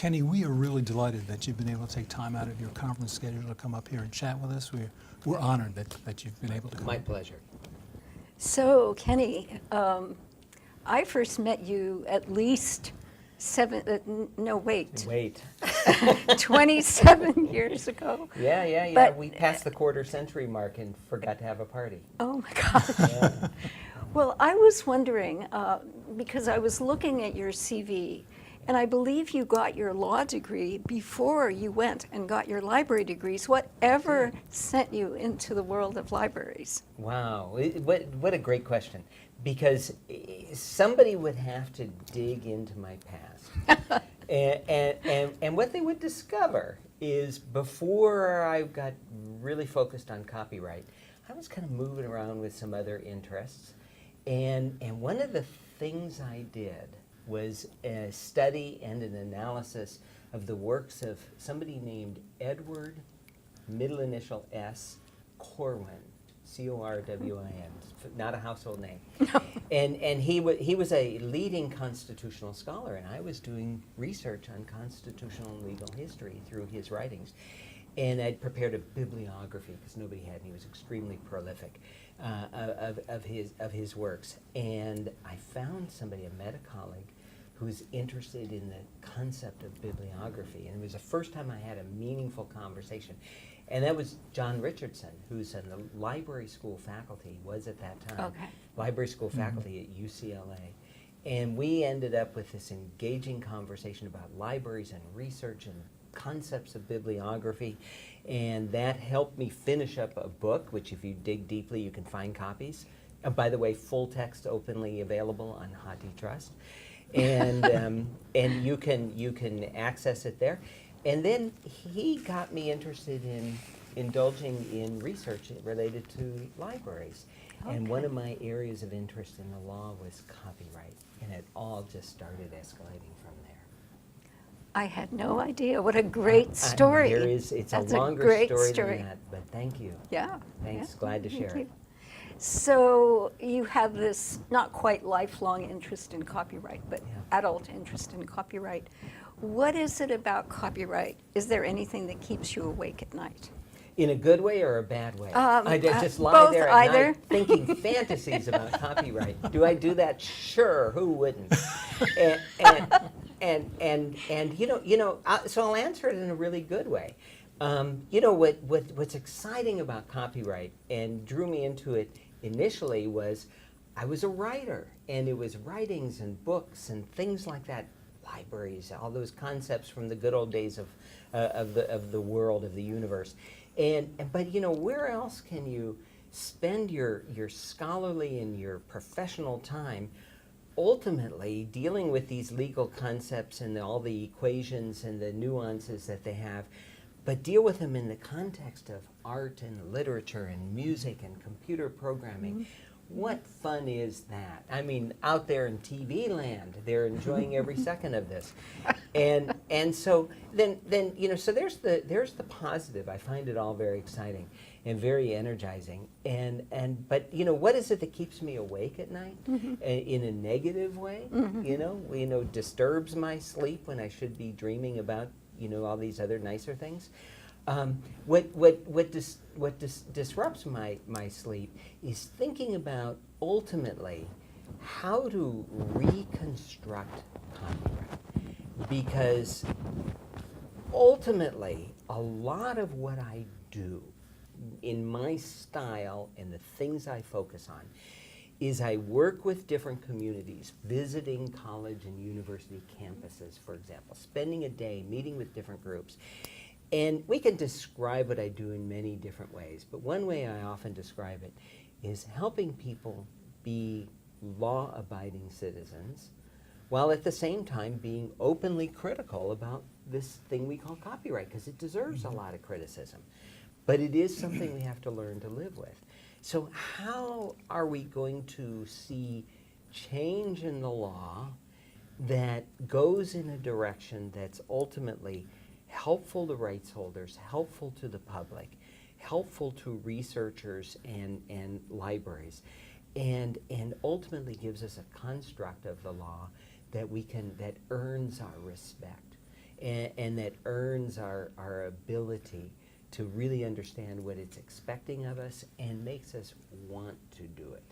Kenny, we are really delighted that you've been able to take time out of your conference schedule to come up here and chat with us. We're honored that you've been able to come. My pleasure. So, Kenny, I first met you at least 27 years ago. Yeah. But- We passed the quarter century mark and forgot to have a party. Oh my gosh. Yeah. Well, I was wondering, because I was looking at your CV, and I believe you got your law degree before you went and got your library degrees. Whatever sent you into the world of libraries? Wow, what a great question. Because somebody would have to dig into my past. and what they would discover is before I got really focused on copyright, I was kind of moving around with some other interests. And one of the things I did was a study and an analysis of the works of somebody named Edward, middle initial S, Corwin, C-O-R-W-I-N, not a household name. No. And he was a leading constitutional scholar, and I was doing research on constitutional and legal history through his writings. And I'd prepared a bibliography, because nobody had, and he was extremely prolific of his works. And I found somebody, I met a colleague, who was interested in the concept of bibliography. And it was the first time I had a meaningful conversation. And that was John Richardson, who's in the library school faculty, was at that time. Okay. Library school faculty at UCLA. And we ended up with this engaging conversation about libraries and research and concepts of bibliography. And that helped me finish up a book, which if you dig deeply, you can find copies. By the way, full text openly available on HathiTrust. And you can access it there. And then he got me interested in indulging in research related to libraries. Okay. And one of my areas of interest in the law was copyright. And it all just started escalating from there. I had no idea. What a great story. It's That's a longer great story than that, but thank you. Yeah. Thanks, yeah, glad to thank share you. it. So you have this not quite lifelong interest in copyright, but Yeah. adult interest in copyright. What is it about copyright? Is there anything that keeps you awake at night? In a good way or a bad way? I just lie both, there at either. night thinking fantasies about copyright. Do I do that? Sure, who wouldn't? And so I'll answer it in a really good way. What's exciting about copyright and drew me into it initially was I was a writer, and it was writings and books and things like that, libraries, all those concepts from the good old days of the world, of the universe. But where else can you spend your scholarly and your professional time ultimately dealing with these legal concepts and all the equations and the nuances that they have, but deal with them in the context of art and literature and music and computer programming? Mm-hmm. What fun is that? I mean, out there in TV land, they're enjoying every second of this. And so then so there's the positive. I find it all very exciting and very energizing. But what is it that keeps me awake at night? Mm-hmm. In a negative way? Mm-hmm. Disturbs my sleep when I should be dreaming about all these other nicer things. What disrupts my sleep is thinking about ultimately how to reconstruct copyright, because ultimately a lot of what I do in my style and the things I focus on is I work with different communities, visiting college and university campuses, for example, spending a day meeting with different groups. And we can describe what I do in many different ways, but one way I often describe it is helping people be law-abiding citizens while at the same time being openly critical about this thing we call copyright, because it deserves a lot of criticism. But it is something we have to learn to live with. So how are we going to see change in the law that goes in a direction that's ultimately helpful to rights holders, helpful to the public, helpful to researchers and libraries, and ultimately gives us a construct of the law that that earns our respect? and that earns our ability to really understand what it's expecting of us and makes us want to do it,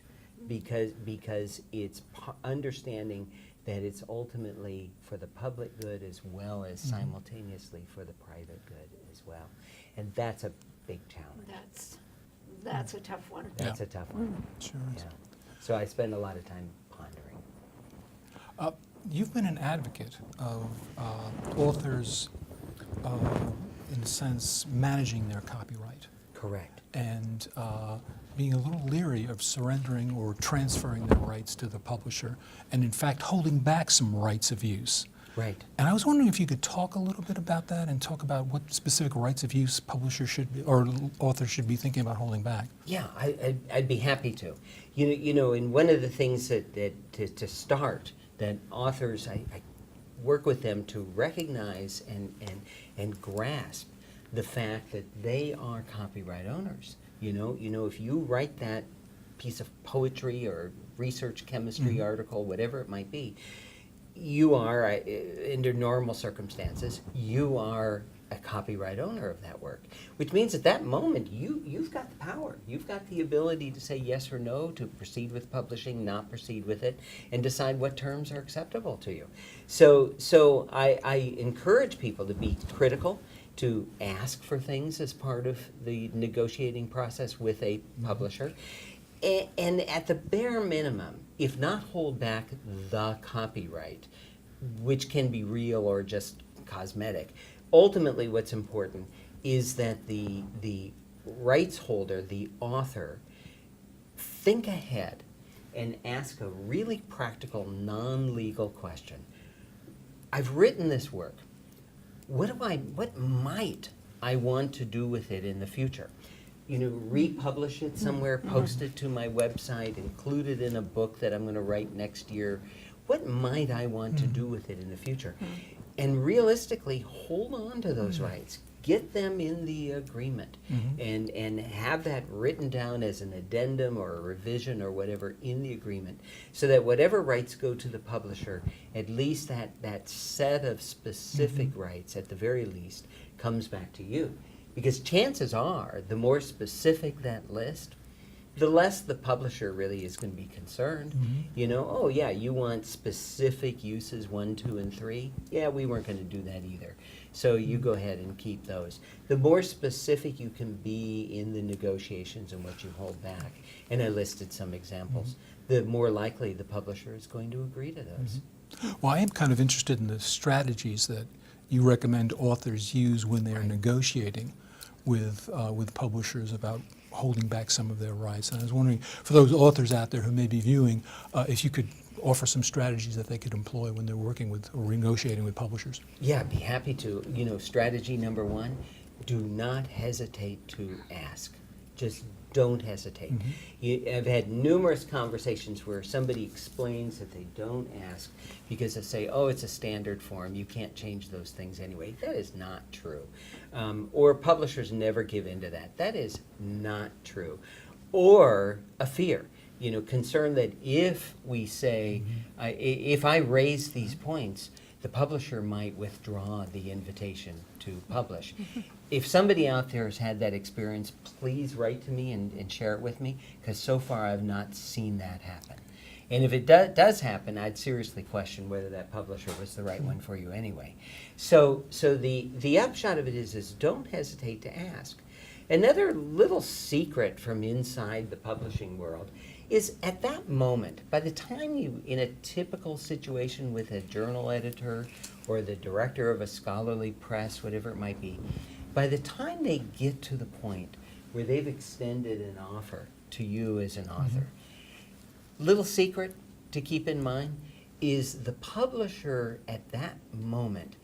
because it's understanding that it's ultimately for the public good as well as simultaneously for the private good as well. And that's a big challenge. That's a tough one. That's a tough one. Sure is. Yeah. So I spend a lot of time pondering. You've been an advocate of authors, in a sense, managing their copyright Correct. and being a little leery of surrendering or transferring their rights to the publisher, and in fact holding back some rights of use. Right. And I was wondering if you could talk a little bit about that and talk about what specific rights of use publishers should be, or authors should be thinking about holding back. Yeah, I'd be happy to. You know, and one of the things that to start, that authors, I work with them to recognize and grasp the fact that they are copyright owners. You know, if you write that piece of poetry or research chemistry article, whatever it might be, you are, under normal circumstances, you are a copyright owner of that work, which means at that moment you've got the power. You've got the ability to say yes or no, to proceed with publishing, not proceed with it, and decide what terms are acceptable to you. So I encourage people to be critical, to ask for things as part of the negotiating process with a publisher, and at the bare minimum, if not hold back the copyright, which can be real or just cosmetic. Ultimately, what's important is that the rights holder, the author, think ahead and ask a really practical, non-legal question. I've written this work. What might I want to do with it in the future? You know, republish it somewhere, post it to my website, include it in a book that I'm going to write next year. What might I want to do with it in the future? And realistically, hold on to those rights. Get them in the agreement, and have that written down as an addendum or a revision or whatever in the agreement, so that whatever rights go to the publisher, at least that set of specific rights, at the very least, comes back to you. Because chances are, the more specific that list, the less the publisher really is going to be concerned. You know, oh yeah, you want specific uses 1, 2, and 3? Yeah, we weren't going to do that either. So you go ahead and keep those. The more specific you can be in the negotiations and what you hold back, and I listed some examples, the more likely the publisher is going to agree to those. Well, I am kind of interested in the strategies that you recommend authors use when they're negotiating with publishers about holding back some of their rights. And I was wondering, for those authors out there who may be viewing, if you could offer some strategies that they could employ when they're working with or negotiating with publishers. Yeah, I'd be happy to. You know, strategy number 1, do not hesitate to ask. Just don't hesitate. I've had numerous conversations where somebody explains that they don't ask because they say, oh, it's a standard form, you can't change those things anyway. That is not true. Or publishers never give in to that. That is not true. Or a fear. You know, concern that if we say, if I raise these points, the publisher might withdraw the invitation to publish. If somebody out there has had that experience, please write to me and share it with me, because so far I've not seen that happen. And if it does happen, I'd seriously question whether that publisher was the right one for you anyway. So the upshot of it is don't hesitate to ask. Another little secret from inside the publishing world is at that moment, by the time you, in a typical situation with a journal editor or the director of a scholarly press, whatever it might be, by the time they get to the point where they've extended an offer to you as an author, little secret to keep in mind is the publisher at that moment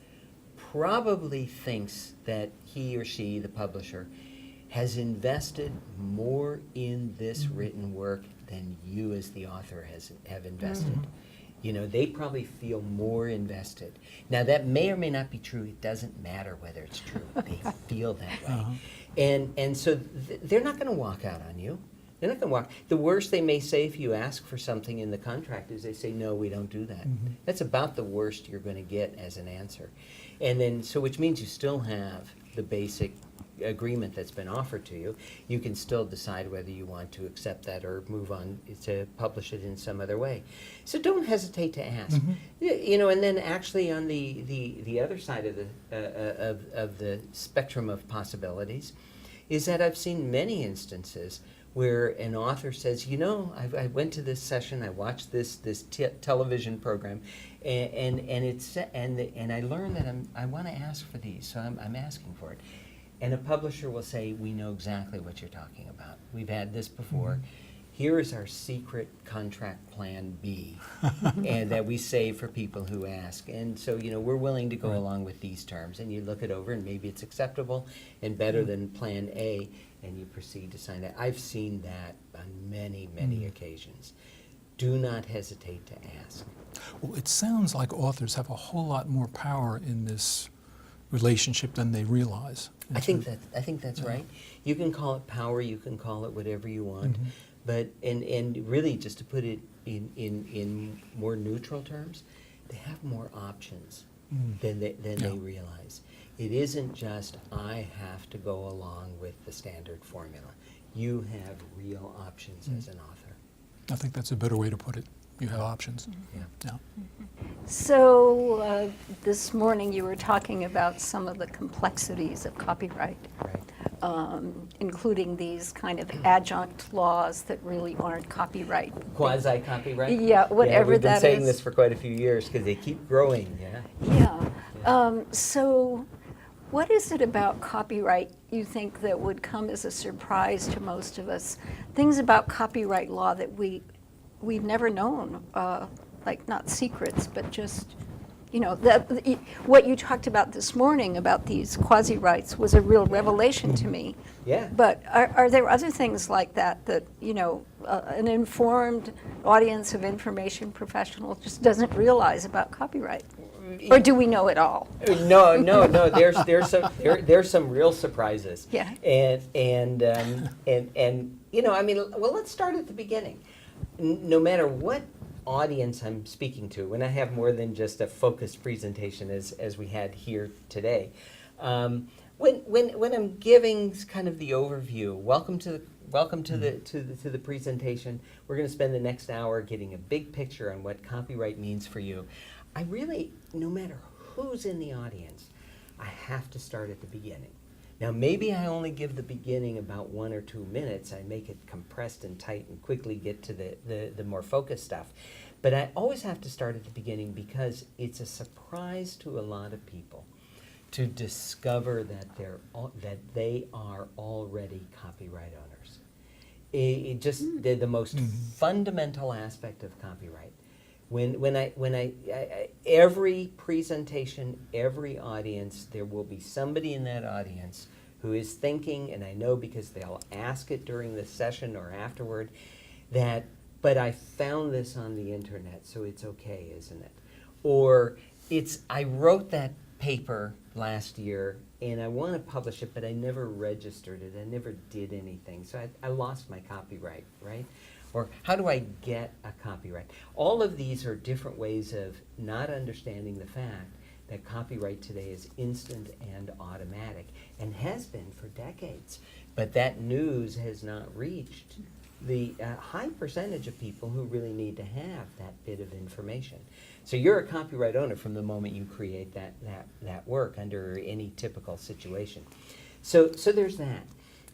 probably thinks that he or she, the publisher, has invested more in this written work than you as the author have invested. You know, they probably feel more invested. Now that may or may not be true. It doesn't matter whether it's true. They feel that way. And so they're not going to walk out on you. They're not going to walk. The worst they may say if you ask for something in the contract is they say, no, we don't do that. That's about the worst you're going to get as an answer. And then, so which means you still have the basic agreement that's been offered to you. You can still decide whether you want to accept that or move on to publish it in some other way. So don't hesitate to ask. You know, and then actually on the other side of the spectrum of possibilities is that I've seen many instances where an author says, you know, I went to this session, I watched this television program, and I learned that I want to ask for these, so I'm asking for it. And a publisher will say, we know exactly what you're talking about. We've had this before. Here is our secret contract plan B, and that we save for people who ask. And so, you know, we're willing to go along with these terms. And you look it over, and maybe it's acceptable and better than plan A, and you proceed to sign it. I've seen that on many, many occasions. Do not hesitate to ask. Well, it sounds like authors have a whole lot more power in this relationship than they realize. I think that's right. You can call it power, you can call it whatever you want, but and really just to put it in more neutral terms, they have more options than they realize. It isn't just I have to go along with the standard formula. You have real options as an author. I think that's a better way to put it. You have options. Yeah. So this morning you were talking about some of the complexities of copyright, Right. Including these kind of adjunct laws that really aren't copyright. Quasi-copyright? Yeah, whatever we've been that saying is. this for quite a few years because they keep growing, yeah. Yeah. So what is it about copyright you think that would come as a surprise to most of us? Things about copyright law that we've never known, like not secrets, but just, you know, what you talked about this morning about these quasi-rights was a real revelation to me. Yeah. But are there other things like that that, you know, an informed audience of information professionals just doesn't realize about copyright? Or do we know it all? No. There's some real surprises. Yeah. And you know, I mean, well, let's start at the beginning. No matter what audience I'm speaking to, when I have more than just a focused presentation as we had here today, when I'm giving kind of the overview, welcome to the presentation. We're going to spend the next hour getting a big picture on what copyright means for you. I really, no matter who's in the audience, I have to start at the beginning. Now, maybe I only give the beginning about 1 or 2 minutes. I make it compressed and tight and quickly get to the more focused stuff. But I always have to start at the beginning because it's a surprise to a lot of people to discover that they are already copyright owners. They're the most fundamental aspect of copyright. When I every presentation, every audience, there will be somebody in that audience who is thinking, and I know because they'll ask it during the session or afterward, that, but I found this on the internet, so it's okay, isn't it? Or I wrote that paper last year and I want to publish it, but I never registered it, I never did anything, so I lost my copyright, right? Or how do I get a copyright? All of these are different ways of not understanding the fact that copyright today is instant and automatic, and has been for decades. But that news has not reached the high percentage of people who really need to have that bit of information. So you're a copyright owner from the moment you create that work under any typical situation. So there's that.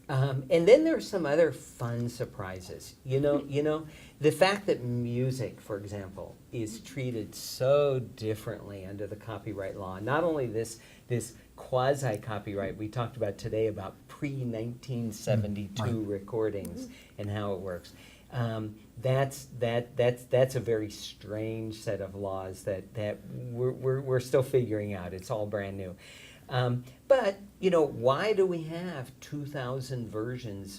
And then there are some other fun surprises. You know, the fact that music, for example, is treated so differently under the copyright law. Not only this quasi-copyright we talked about today about pre-1972 recordings and how it works. That's a very strange set of laws that we're still figuring out. It's all brand new. But, you know, why do we have 2,000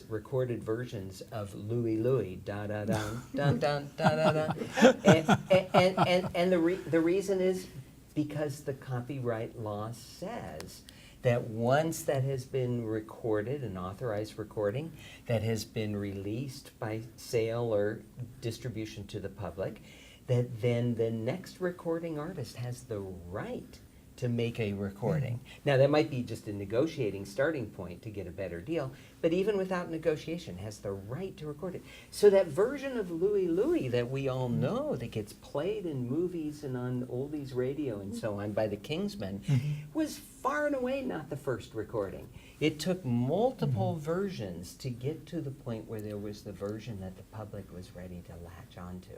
recorded versions of Louie Louie, da da da da da da da? And the reason is because the copyright law says that once that has been recorded, an authorized recording, that has been released by sale or distribution to the public, that then the next recording artist has the right to make a recording. Now, that might be just a negotiating starting point to get a better deal, but even without negotiation, has the right to record it. So that version of Louie Louie that we all know, that gets played in movies and on oldies radio and so on by the Kingsmen, was far and away not the first recording. It took multiple versions to get to the point where there was the version that the public was ready to latch onto.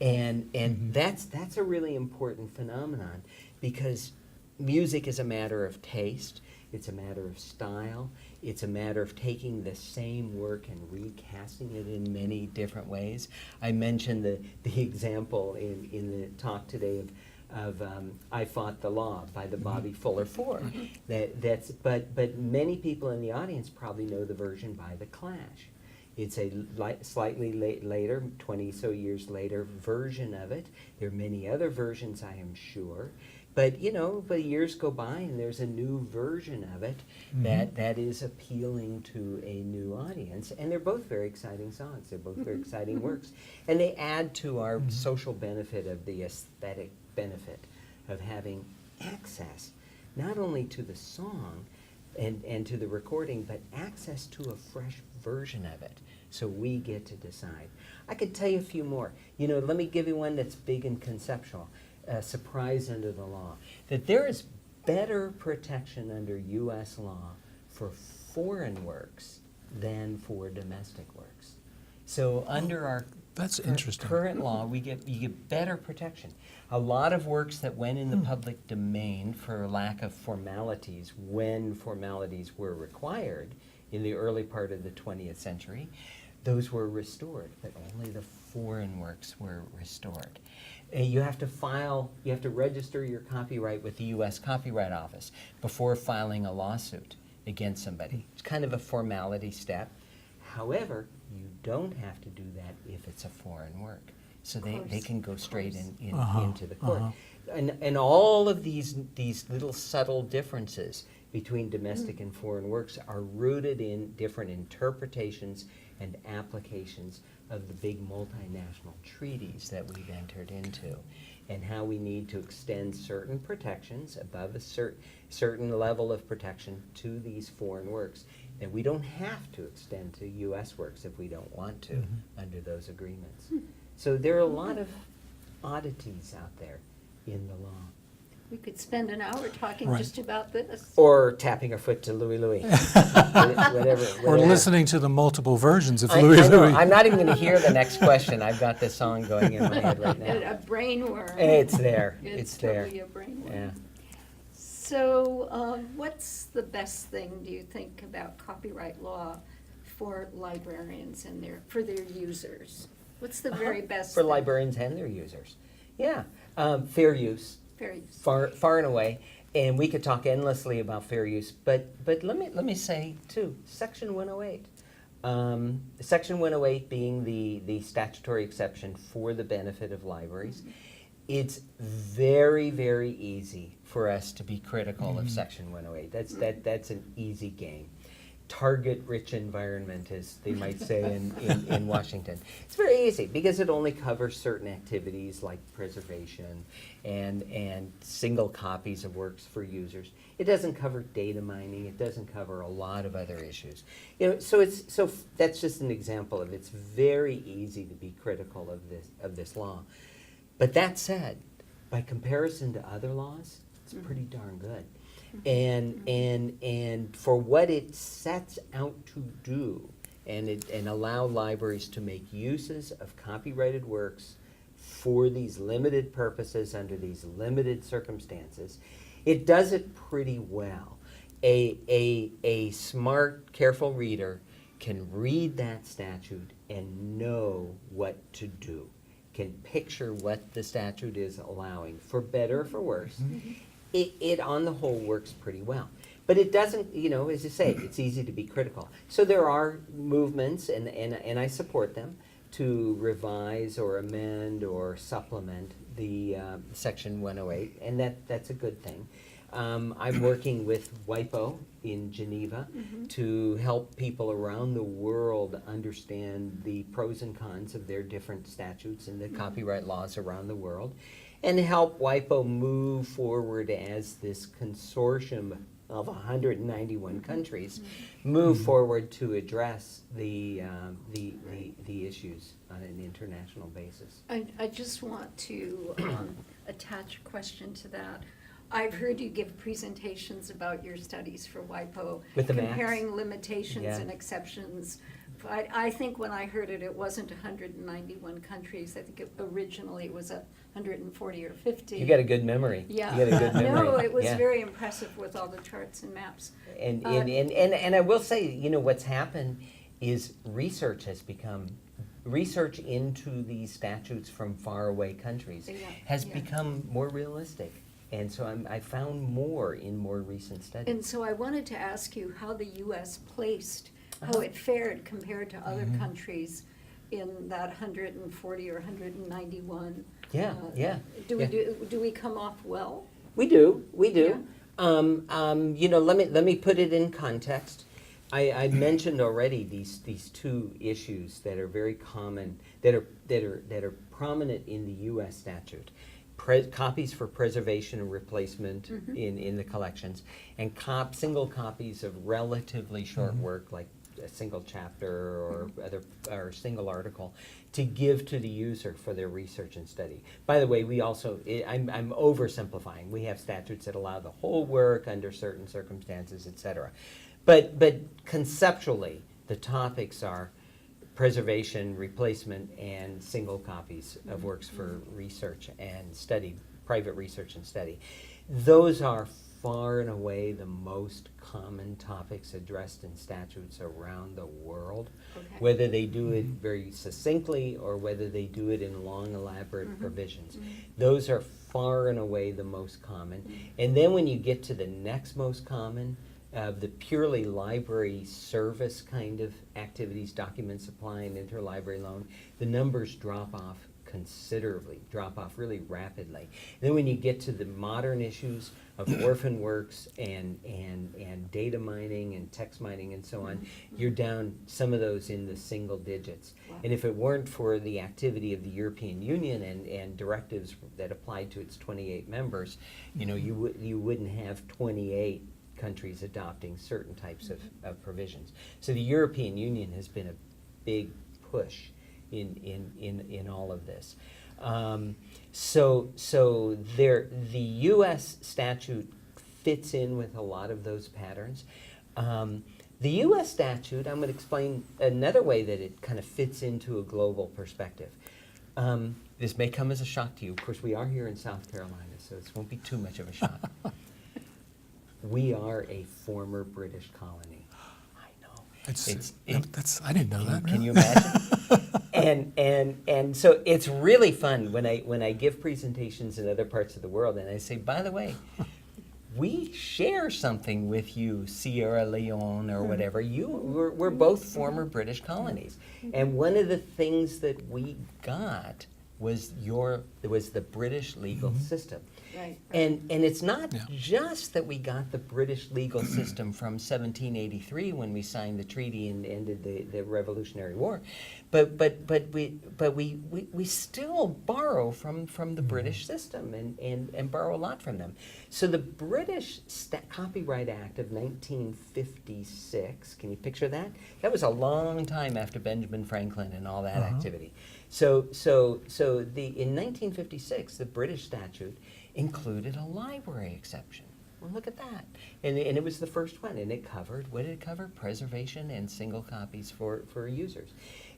And that's a really important phenomenon, because music is a matter of taste, it's a matter of style, it's a matter of taking the same work and recasting it in many different ways. I mentioned the example in the talk today of I Fought the Law by the Bobby Fuller Four. But many people in the audience probably know the version by The Clash. It's a slightly later, 20 so years later, version of it. There are many other versions, I am sure. But but years go by and there's a new version of it that is appealing to a new audience. And they're both very exciting songs. They're both very exciting works. And they add to our social benefit of the aesthetic benefit of having access not only to the song and to the recording, but access to a fresh version of it. So we get to decide. I could tell you a few more. Let me give you one that's big and conceptual. Surprise under the law. That there is better protection under U.S. law for foreign works than for domestic works. So under our That's interesting. current law, you get better protection. A lot of works that went in the public domain for lack of formalities, when formalities were required in the early part of the 20th century, those were restored, but only the foreign works were restored. You have to register your copyright with the U.S. Copyright Office before filing a lawsuit against somebody. It's kind of a formality step. However, you don't have to do that if it's a foreign work. So they can go straight into the court. And all of these little subtle differences between domestic and foreign works are rooted in different interpretations and applications of the big multinational treaties that we've entered into, and how we need to extend certain protections above a certain level of protection to these foreign works that we don't have to extend to U.S. works if we don't want to under those agreements. So there are a lot of oddities out there in the law. We could spend an hour talking Right. just about this. Or tapping our foot to Louie Louie. whatever. Or listening to the multiple versions of I Louie know. Louie. I'm not even going to hear the next question. I've got this song going in my head right now. A brainworm. It's there. It's there. totally a brainworm. Yeah. So what's the best thing, do you think, about copyright law for librarians and for their users? What's the very best For thing? librarians and their users. Yeah. Fair use. Fair use. Far and away. And we could talk endlessly about fair use, but let me say too, Section 108. Section 108 being the statutory exception for the benefit of libraries. It's very, very easy for us to be critical of Section 108. That's an easy game. Target-rich environment, as they might say in Washington. It's very easy because it only covers certain activities like preservation and single copies of works for users. It doesn't cover data mining. It doesn't cover a lot of other issues. So that's just an example of it's very easy to be critical of this law. But that said, by comparison to other laws, it's pretty darn good. And for what it sets out to do and allow libraries to make uses of copyrighted works for these limited purposes under these limited circumstances, it does it pretty well. A smart, careful reader can read that statute and know what to do, can picture what the statute is allowing, for better or for worse. It on the whole works pretty well. But it doesn't, as you say, it's easy to be critical. So there are movements, and I support them, to revise or amend or supplement the Section 108, and that's a good thing. I'm working with WIPO in Geneva to help people around the world understand the pros and cons of their different statutes and the copyright laws around the world, and help WIPO move forward as this consortium of 191 countries move forward to address the issues on an international basis. I just want to attach a question to that. I've heard you give presentations about your studies for WIPO, With the maps? comparing limitations Yeah. and exceptions. I think when I heard it, it wasn't 191 countries. I think originally it was 140 or 50. You got a good memory. Yeah. You got a good memory. No, it was Yeah. very impressive with all the charts and maps. And I will say, you know, what's happened is research into these statutes from faraway countries Yeah, has yeah. become more realistic. And so I found more in more recent studies. And so I wanted to ask you how the U.S. placed, how Uh-huh. it fared compared to other countries in that 140 or 191. Yeah, yeah, Do yeah. do we come off well? We do. You know, let me put it in context. I mentioned already these two issues that are very common, that are prominent in the U.S. statute: copies for preservation and replacement in the collections, and single copies of relatively short work, like a single chapter or or a single article, to give to the user for their research and study. By the way, we also, I'm oversimplifying. We have statutes that allow the whole work under certain circumstances, etc. But conceptually, the topics are preservation, replacement, and single copies of works for research and study, private research and study. Those are far and away the most common topics addressed in statutes around the world, Okay. whether they do it very succinctly or whether they do it in long, elaborate provisions. Those are far and away the most common. And then when you get to the next most common, the purely library service kind of activities, document supply and interlibrary loan, the numbers drop off considerably, drop off really rapidly. Then when you get to the modern issues of orphan works and data mining and text mining and so on, you're down some of those in the single digits. Wow. And if it weren't for the activity of the European Union and directives that applied to its 28 members, you know, you wouldn't have 28 countries adopting certain types of provisions. So the European Union has been a big push in all of this. So the U.S. statute fits in with a lot of those patterns. The U.S. statute, I'm going to explain another way that it kind of fits into a global perspective. This may come as a shock to you. Of course, we are here in South Carolina, so this won't be too much of a shock. We are a former British colony. I know. I didn't know that. Can really. you imagine? and so it's really fun when I give presentations in other parts of the world, and I say, by the way, we share something with you, Sierra Leone or whatever. We're both former British colonies, and one of the things that we got was the British legal system. Right. And it's not Yeah. just that we got the British legal system from 1783 when we signed the treaty and ended the Revolutionary War, but we still borrow from the British system and borrow a lot from them. So the British Copyright Act of 1956, can you picture that? That was a long time after Benjamin Franklin and all that activity. So in 1956, the British statute included a library exception. Well, look at that. And it was the first one, and it covered, what did it cover? Preservation and single copies for users.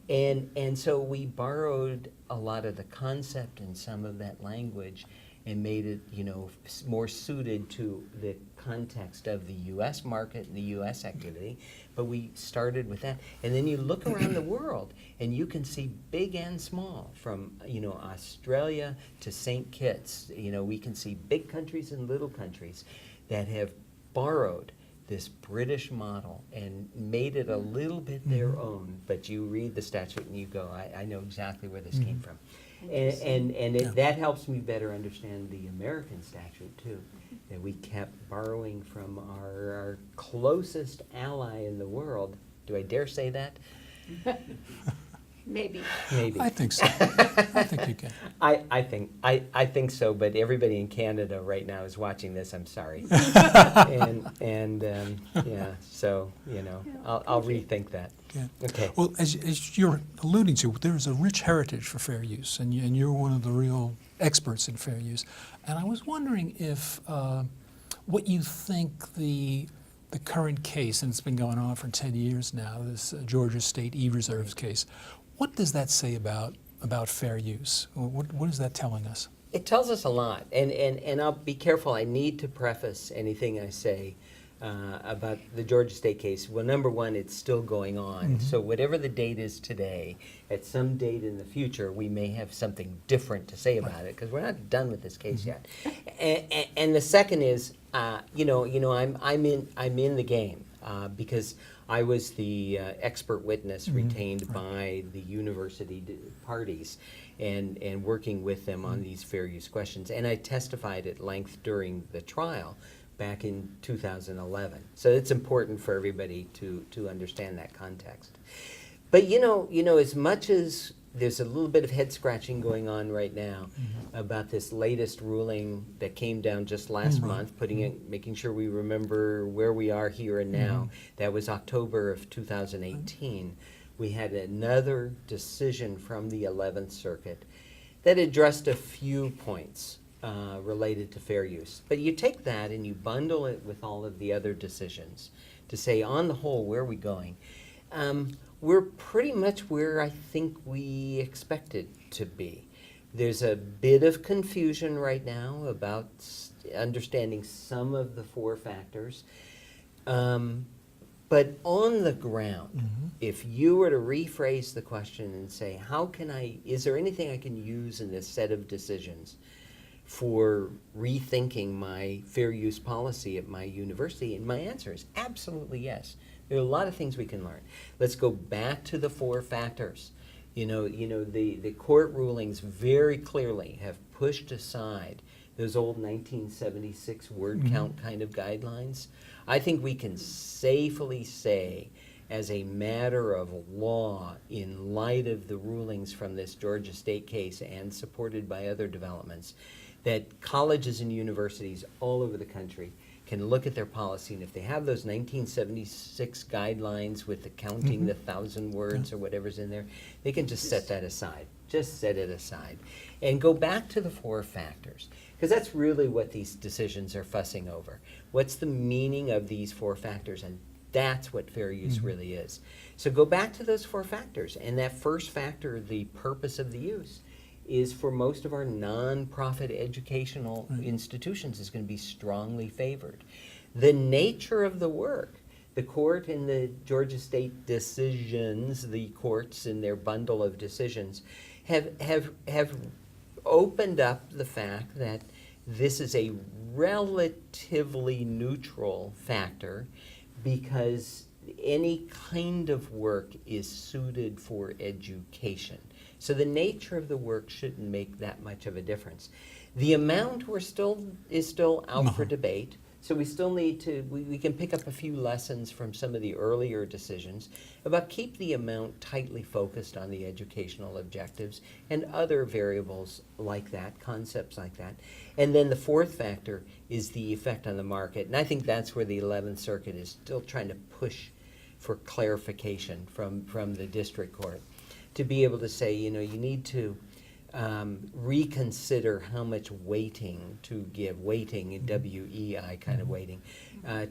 And so we borrowed a lot of the concept and some of that language and made it, you know, more suited to the context of the U.S. market and the U.S. activity. But we started with that. And then you look around the world, and you can see big and small, from, you know, Australia to St. Kitts. You know, we can see big countries and little countries that have borrowed this British model and made it a little bit their own. But you read the statute and you go, I know exactly where this came from. That helps me better understand the American statute too, that we kept borrowing from our closest ally in the world. Do I dare say that? Maybe. Maybe. I think so. I think you can. I think so, but everybody in Canada right now is watching this. I'm sorry, yeah. So I'll rethink that. Yeah. Okay. Well, as you're alluding to, there's a rich heritage for fair use, and you're one of the real experts in fair use. And I was wondering if what you think the current case, and it's been going on for 10 years now, this Georgia State E-Reserves case, what does that say about fair use? What is that telling us? It tells us a lot, and I'll be careful. I need to preface anything I say about the Georgia State case. Well, number one, it's still going on. So whatever the date is today, at some date in the future, we may have something different to say about it because we're not done with this case yet. And the second is, I'm in the game because I was the expert witness retained by the university parties and working with them on these fair use questions. And I testified at length during the trial back in 2011. So it's important for everybody to understand that context. But as much as there's a little bit of head scratching going on right now about this latest ruling that came down just last month, making sure we remember where we are here and now. That was October of 2018. We had another decision from the 11th Circuit that addressed a few points related to fair use. But you take that and you bundle it with all of the other decisions to say, on the whole, where are we going? We're pretty much where I think we expected to be. There's a bit of confusion right now about understanding some of the four factors. But on the ground, if you were to rephrase the question and say, is there anything I can use in this set of decisions for rethinking my fair use policy at my university? And my answer is absolutely yes. There are a lot of things we can learn. Let's go back to the four factors. The court rulings very clearly have pushed aside those old 1976 word count kind of guidelines. I think we can safely say, as a matter of law, in light of the rulings from this Georgia State case and supported by other developments, that colleges and universities all over the country can look at their policy, and if they have those 1976 guidelines with the counting the 1,000 words or whatever's in there, they can just set that aside. Just set it aside. And go back to the four factors, because that's really what these decisions are fussing over. What's the meaning of these four factors? And that's what fair use really is. So go back to those four factors, and that first factor, the purpose of the use, is for most of our nonprofit educational institutions is going to be strongly favored. The nature of the work, the court in the Georgia State decisions, the courts in their bundle of decisions, have opened up the fact that this is a relatively neutral factor because any kind of work is suited for education. So the nature of the work shouldn't make that much of a difference. The amount is still out for debate. So we still need to, we can pick up a few lessons from some of the earlier decisions about keep the amount tightly focused on the educational objectives and other variables like that, concepts like that. And then the fourth factor is the effect on the market. And I think that's where the 11th Circuit is still trying to push for clarification from the district court to be able to say, you need to reconsider how much weighting to give, WEI kind of weighting,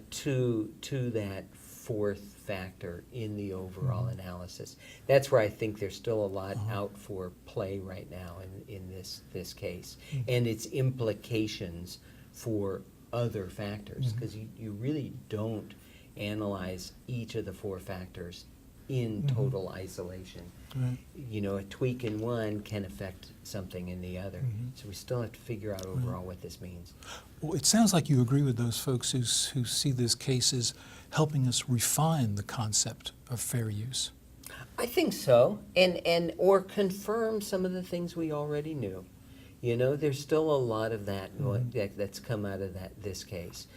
to that fourth factor in the overall analysis. That's where I think there's still a lot out for play right now in this case, and its implications for other factors, because you really don't analyze each of the four factors in total isolation. Right. A tweak in one can affect something in the other. So we still have to figure out overall what this means. Well, it sounds like you agree with those folks who see this case as helping us refine the concept of fair use. I think so, and or confirm some of the things we already knew. You know, there's still a lot of that that's come out of this case,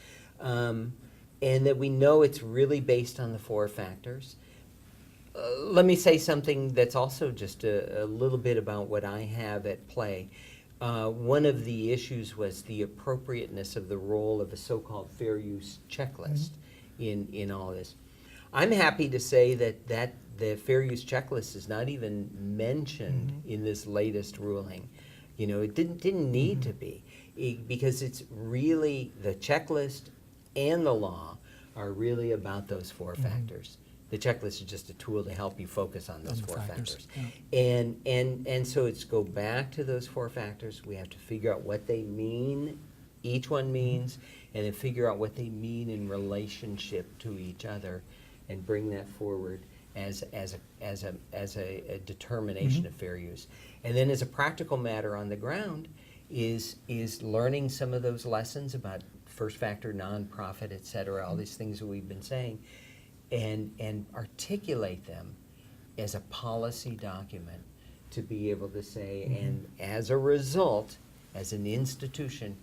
and that we know it's really based on the 4 factors. Let me say something that's also just a little bit about what I have at play. One of the issues was the appropriateness of the role of a so-called fair use checklist in all this. I'm happy to say that the fair use checklist is not even mentioned in this latest ruling. You know, it didn't need to be, because it's really the checklist and the law are really about those 4 factors. The checklist is just a tool to help you focus on those 4 factors. Yeah. And so it's go back to those 4 factors. We have to figure out what they mean, each one means, and then figure out what they mean in relationship to each other, and bring that forward as a determination of fair use. And then as a practical matter on the ground is learning some of those lessons about first factor, nonprofit, et cetera, all these things that we've been saying, and articulate them as a policy document to be able to say, and as a result, as an institution,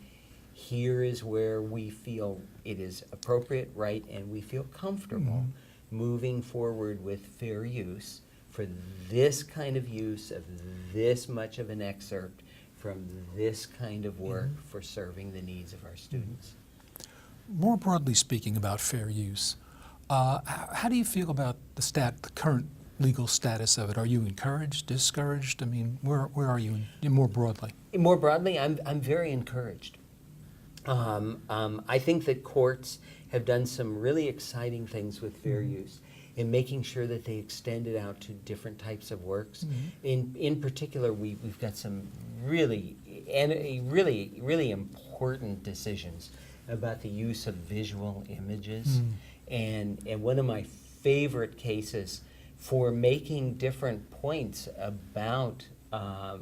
here is where we feel it is appropriate, right, and we feel comfortable moving forward with fair use for this kind of use of this much of an excerpt from this kind of work for serving the needs of our students. More broadly speaking about fair use, how do you feel about the current legal status of it? Are you encouraged, discouraged? I mean, where are you more broadly? More broadly, I'm very encouraged. I think that courts have done some really exciting things with fair use in making sure that they extend it out to different types of works. In particular, we've got some really important decisions about the use of visual images. And one of my favorite cases for making different points about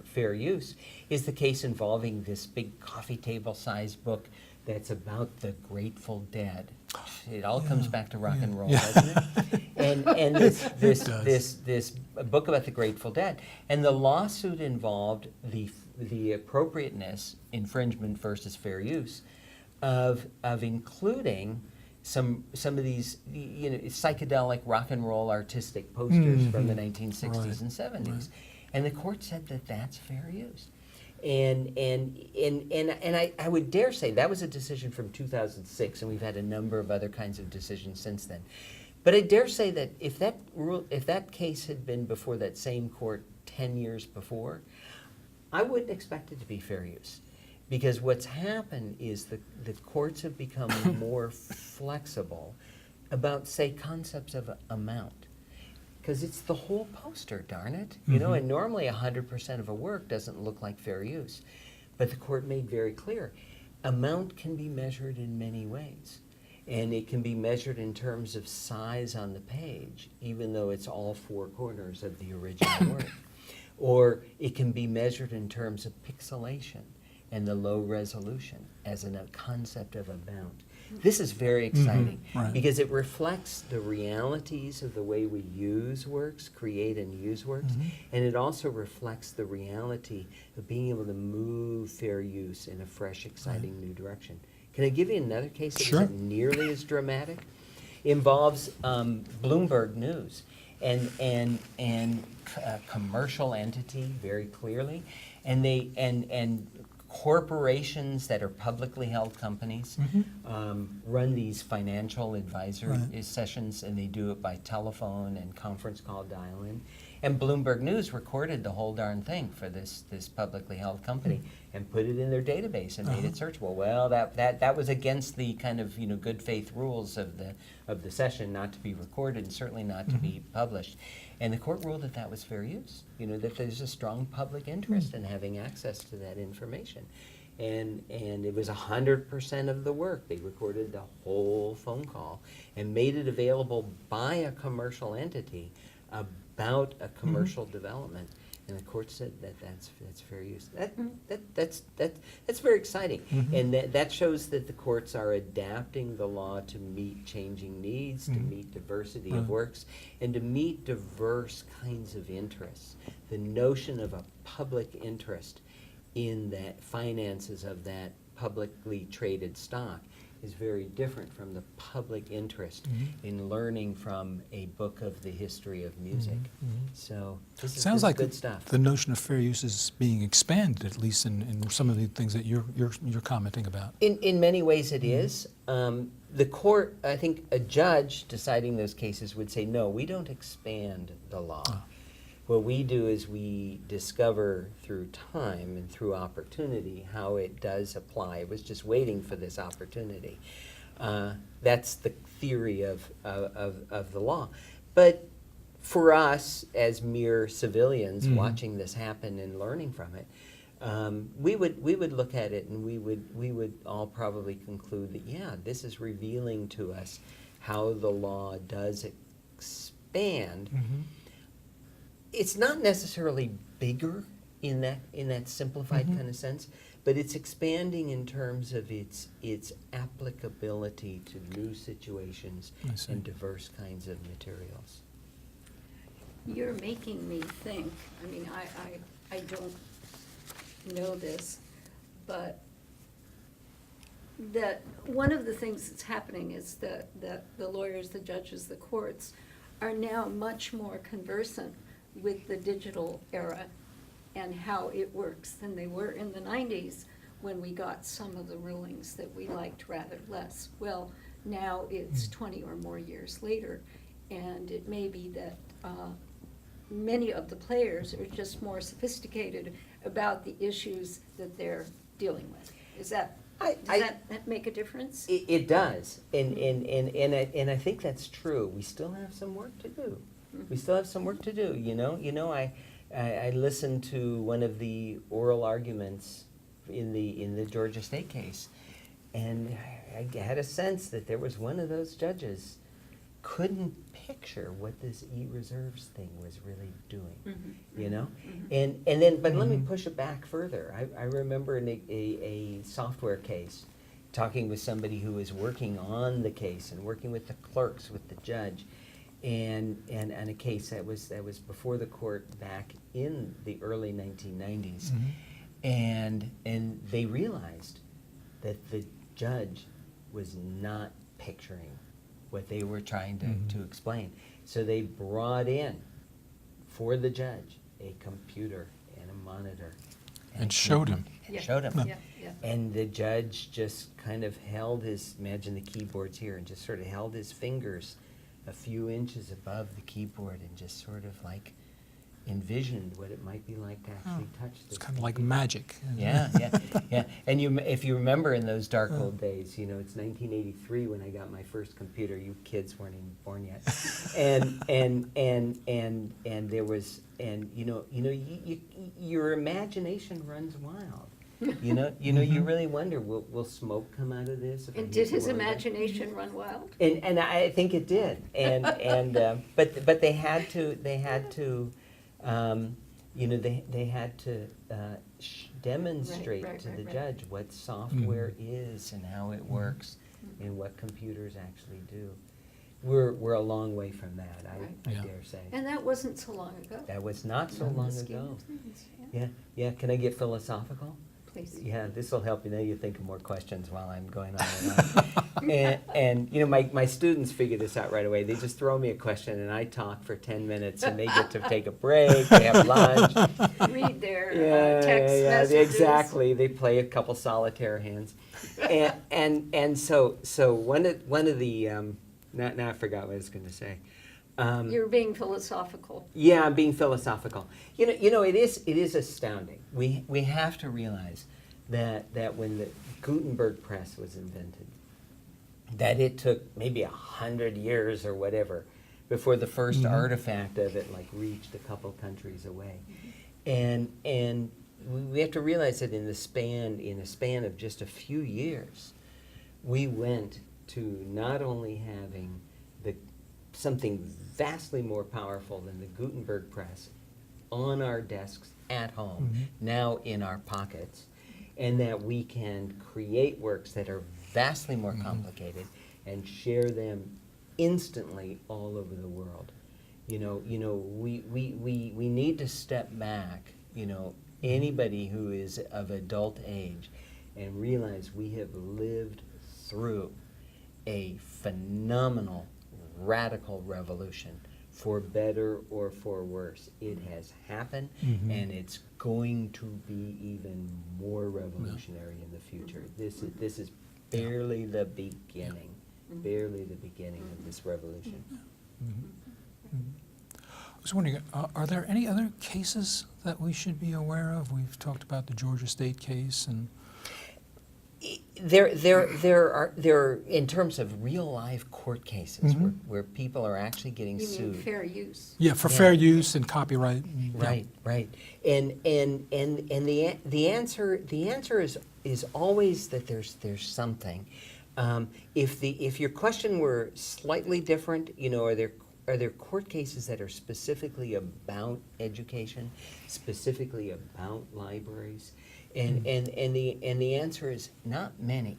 fair use is the case involving this big coffee table sized book that's about the Grateful Dead. It all comes back to rock and roll, doesn't it? And this book about the Grateful Dead. And the lawsuit involved the appropriateness, infringement versus fair use, of including some of these psychedelic rock and roll artistic posters from the 1960s and 70s. Right. And the court said that that's fair use. And I would dare say that was a decision from 2006, and we've had a number of other kinds of decisions since then. But I dare say that if that case had been before that same court 10 years before, I wouldn't expect it to be fair use. Because what's happened is the courts have become more flexible about, say, concepts of amount. Because it's the whole poster, darn it. You know, and normally 100% of a work doesn't look like fair use. But the court made very clear, amount can be measured in many ways. And it can be measured in terms of size on the page, even though it's all 4 corners of the original work. Or it can be measured in terms of pixelation and the low resolution as a concept of amount. This is very exciting because it reflects the realities of the way we use works, create and use works, and it also reflects the reality of being able to move fair use in a fresh, exciting new direction. Can I give you another case that isn't nearly as dramatic? Involves Bloomberg News and a commercial entity very clearly, and corporations that are publicly held companies run these financial advisor sessions, and they do it by telephone and conference call dial-in. And Bloomberg News recorded the whole darn thing for this publicly held company and put it in their database and made it searchable. Well, that was against the kind of good faith rules of the session, not to be recorded and certainly not to be published. And the court ruled that that was fair use. That there's a strong public interest in having access to that information. And it was 100% of the work. They recorded the whole phone call and made it available by a commercial entity about a commercial development And the court said that's fair use. That's very exciting, and that shows that the courts are adapting the law to meet changing needs, to meet diversity of works, and to meet diverse kinds of interests. The notion of a public interest in that finances of that publicly traded stock is very different from the public interest in learning from a book of the history of music. So this Sounds is like good stuff. the notion of fair use is being expanded, at least in some of the things that you're commenting about. In many ways it is. The court, I think a judge deciding those cases would say, no, we don't expand the law. What we do is we discover through time and through opportunity how it does apply. It was just waiting for this opportunity. That's the theory of the law. But for us, as mere civilians watching this happen and learning from it, we would look at it and we would all probably conclude that, yeah, this is revealing to us how the law does expand. It's not necessarily bigger in that simplified kind of sense, but it's expanding in terms of its applicability to new situations and diverse kinds of materials. You're making me think, I mean, I don't know this, but that one of the things that's happening is that the lawyers, the judges, the courts are now much more conversant with the digital era and how it works than they were in the 90s when we got some of the rulings that we liked rather less. Well, now it's 20 or more years later, and it may be that many of the players are just more sophisticated about the issues that they're dealing with. Does that make a difference? It does, and I think that's true. We still have some work to do. We still have some work to do. You know, I listened to one of the oral arguments in the Georgia State case, and I had a sense that there was one of those judges couldn't picture what this e-reserves thing was really doing. You know, and then but let me push it back further. I remember in a software case, talking with somebody who was working on the case and working with the clerks, with the judge. And a case that was before the court back in the early 1990s, and they realized that the judge was not picturing what they were trying to explain. So they brought in for the judge a computer and a monitor And showed him. Showed him. Yeah, yeah. And the judge just kind of held imagine the keyboard's here, and just sort of held his fingers a few inches above the keyboard and just sort of like envisioned what it might be like to actually touch this. It's kind of like computer. magic. Yeah. And if you remember in those dark old days, it's 1983 when I got my first computer. You kids weren't even born yet. and there was, your imagination runs wild. You really wonder, will smoke come out of this? if I And hit did the his wrong imagination run wild? button? And I think it did. But they had to demonstrate Right, to the right. judge what software is and how it works and what computers actually do. We're a long way from that, I Yeah. dare say. And that wasn't so long ago. That was not so In the long scheme ago. of things, yeah. Yeah. Can I get philosophical? Please. Yeah, this will help you. Now you think of more questions while I'm going on and on. and my students figure this out right away. They just throw me a question and I talk for 10 minutes and they get to take a break, they have lunch. Read their Yeah, text messages. exactly. They play a couple solitaire hands. And so one of the, now I forgot what I was going to say. You're being philosophical. Yeah, I'm being philosophical. It is astounding. We have to realize that when the Gutenberg press was invented, that it took maybe 100 years or whatever before the first artifact of it reached a couple countries away, and we have to realize that in a span of just a few years, we went to not only having something vastly more powerful than the Gutenberg press on our desks at home, now in our pockets, and that we can create works that are vastly more complicated and share them instantly all over the world. We need to step back, anybody who is of adult age, and realize we have lived through a phenomenal, radical revolution, for better or for worse. It has happened, and it's going to be even more revolutionary in the future. This is barely the beginning, barely the beginning of this revolution. I was wondering, are there any other cases that we should be aware of? We've talked about the Georgia State case, and There are, in terms of real live court cases where people are actually getting You sued. mean fair use? yeah, for fair use and copyright. Right, right. And the answer is always that there's something. If your question were slightly different, are there court cases that are specifically about education, specifically about libraries? And the answer is not many,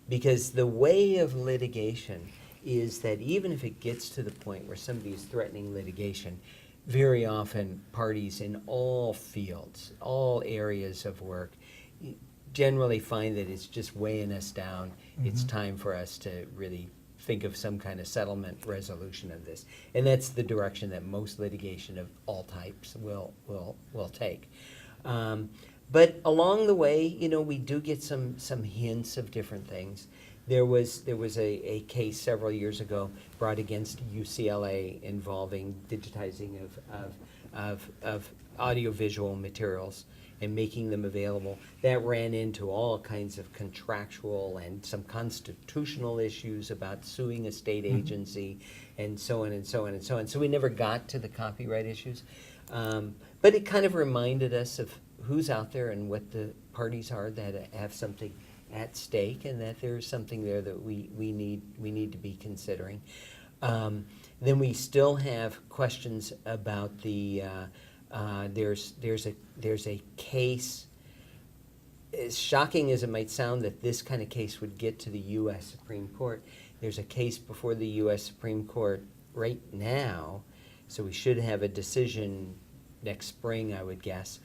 because the way of litigation is that even if it gets to the point where somebody is threatening litigation, very often parties in all fields, all areas of work, generally find that it's just weighing us down. It's time for us to really think of some kind of settlement resolution of this. And that's the direction that most litigation of all types will take. But along the way, we do get some hints of different things. There was a case several years ago brought against UCLA involving digitizing of audiovisual materials and making them available. That ran into all kinds of contractual and some constitutional issues about suing a state agency and so on and so on and so on. So we never got to the copyright issues. But it kind of reminded us of who's out there and what the parties are that have something at stake, and that there's something there that we need to be considering. Then we still have questions about the there's a case. As shocking as it might sound that this kind of case would get to the U.S. Supreme Court, there's a case before the U.S. Supreme Court right now, so we should have a decision next spring, I would guess,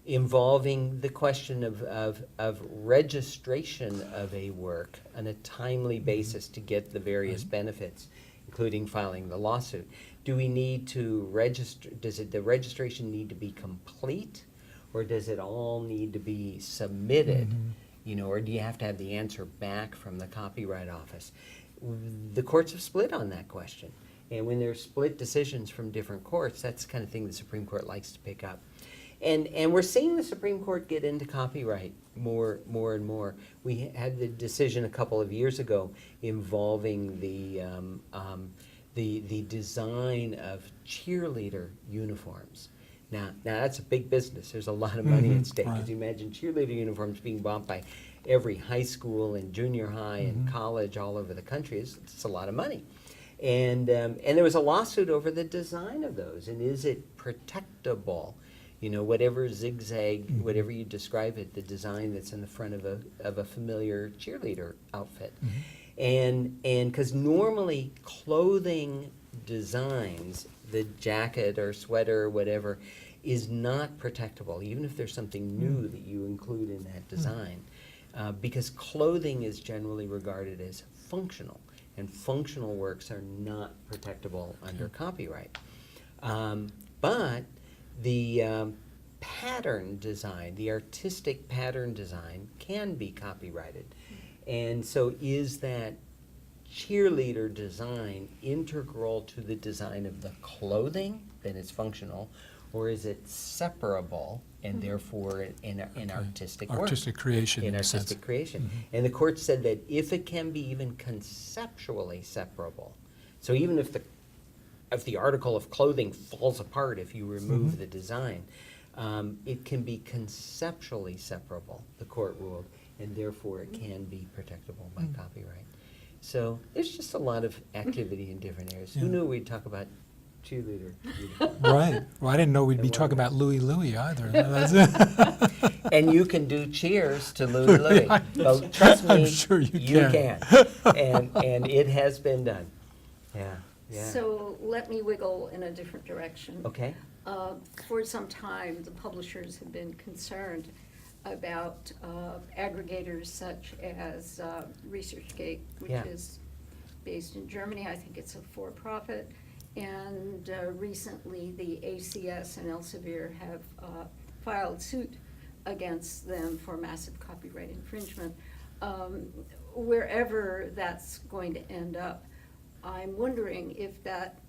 involving the question of registration of a work on a timely basis to get the various benefits, including filing the lawsuit. Do we need to register? Does the registration need to be complete, or does it all need to be submitted? Or do you have to have the answer back from the Copyright Office? The courts have split on that question. And when there's split decisions from different courts, that's the kind of thing the Supreme Court likes to pick up. And we're seeing the Supreme Court get into copyright more and more. We had the decision a couple of years ago involving the design of cheerleader uniforms. Now that's a big business. There's a lot of money at stake. Right. Because you imagine cheerleader uniforms being bought by every high school and junior high and college all over the country. It's a lot of money. And there was a lawsuit over the design of those, and is it protectable? Whatever zigzag, whatever you describe it, the design that's in the front of a familiar cheerleader outfit. And because normally clothing designs, the jacket or sweater or whatever, is not protectable, even if there's something new that you include in that design, because clothing is generally regarded as functional, and functional works are not protectable under copyright. But the pattern design, the artistic pattern design, can be copyrighted. And so is that cheerleader design integral to the design of the clothing, then it's functional, or is it separable and therefore an artistic work? Artistic creation, In in a sense. artistic creation. And the court said that if it can be even conceptually separable, so even if the article of clothing falls apart if you remove the design, it can be conceptually separable, the court ruled, and therefore it can be protectable by copyright. So there's just a lot of activity in different areas. Who Yeah. knew we'd talk about cheerleader. Right. Well, I didn't know we'd be talking about Louie Louie either. That's- And you can do cheers to Louie Louie. Well, trust me, I'm sure you can. And it has been done. Yeah. Yeah. So let me wiggle in a different direction. Okay. For some time, the publishers have been concerned about aggregators such as ResearchGate, which Yeah. is based in Germany. I think it's a for-profit. And recently, the ACS and Elsevier have filed suit against them for massive copyright infringement. Wherever that's going to end up, I'm wondering if that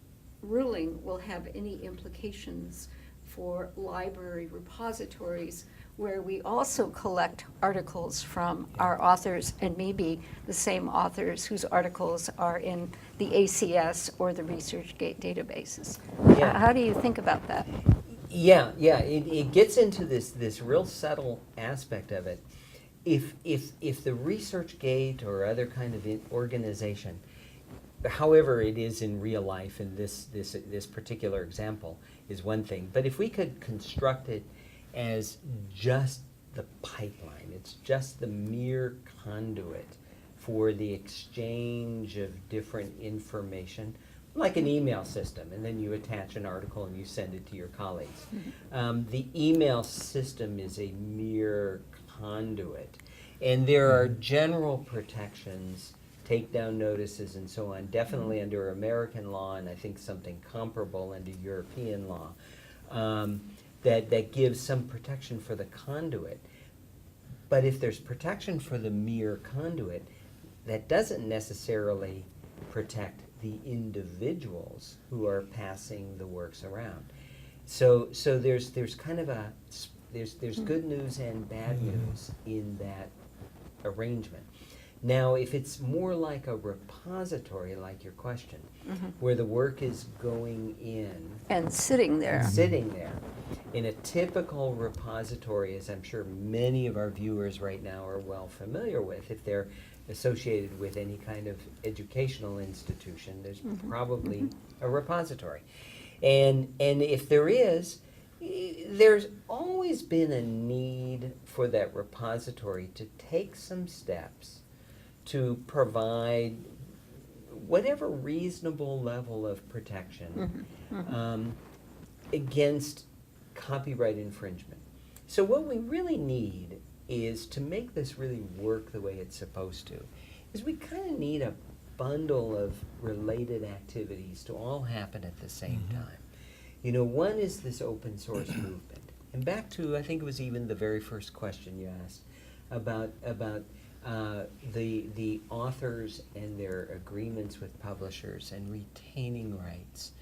ruling will have any implications for library repositories where we also collect articles from our authors, and maybe the same authors whose articles are in the ACS or the ResearchGate databases. Yeah. How do you think about that? Yeah, it gets into this real subtle aspect of it. If the ResearchGate or other kind of organization, however it is in real life, in this particular example, is one thing. But if we could construct it as just the pipeline, it's just the mere conduit for the exchange of different information, like an email system, and then you attach an article and you send it to your colleagues. The email system is a mere conduit, and there are general protections, takedown notices and so on, definitely under American law, and I think something comparable under European law, that gives some protection for the conduit. But if there's protection for the mere conduit, that doesn't necessarily protect the individuals who are passing the works around. So there's kind of there's good news and bad news in that arrangement. Now, if it's more like a repository, like your question, where the work is going in And sitting there. in a typical repository, as I'm sure many of our viewers right now are well familiar with, if they're associated with any kind of educational institution, there's probably a repository. And if there is, there's always been a need for that repository to take some steps to provide whatever reasonable level of protection against copyright infringement. So what we really need is, to make this really work the way it's supposed to, is we kind of need a bundle of related activities to all happen at the same time. You know, one is this open source movement. And back to, I think it was even the very first question you asked about the authors and their agreements with publishers and retaining rights.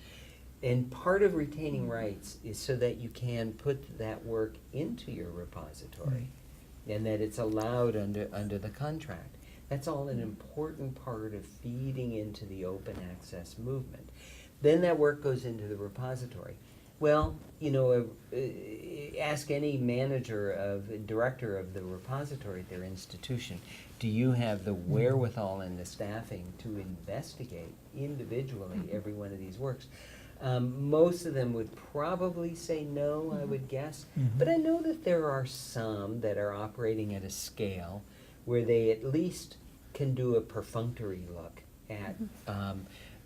And part of retaining rights is so that you can put that work into your repository and that it's allowed under the contract. That's all an important part of feeding into the open access movement. Then that work goes into the repository. Well, you know, ask any director of the repository at their institution, do you have the wherewithal and the staffing to investigate individually every one of these works? Most of them would probably say no, I would guess. But I know that there are some that are operating at a scale where they at least can do a perfunctory look at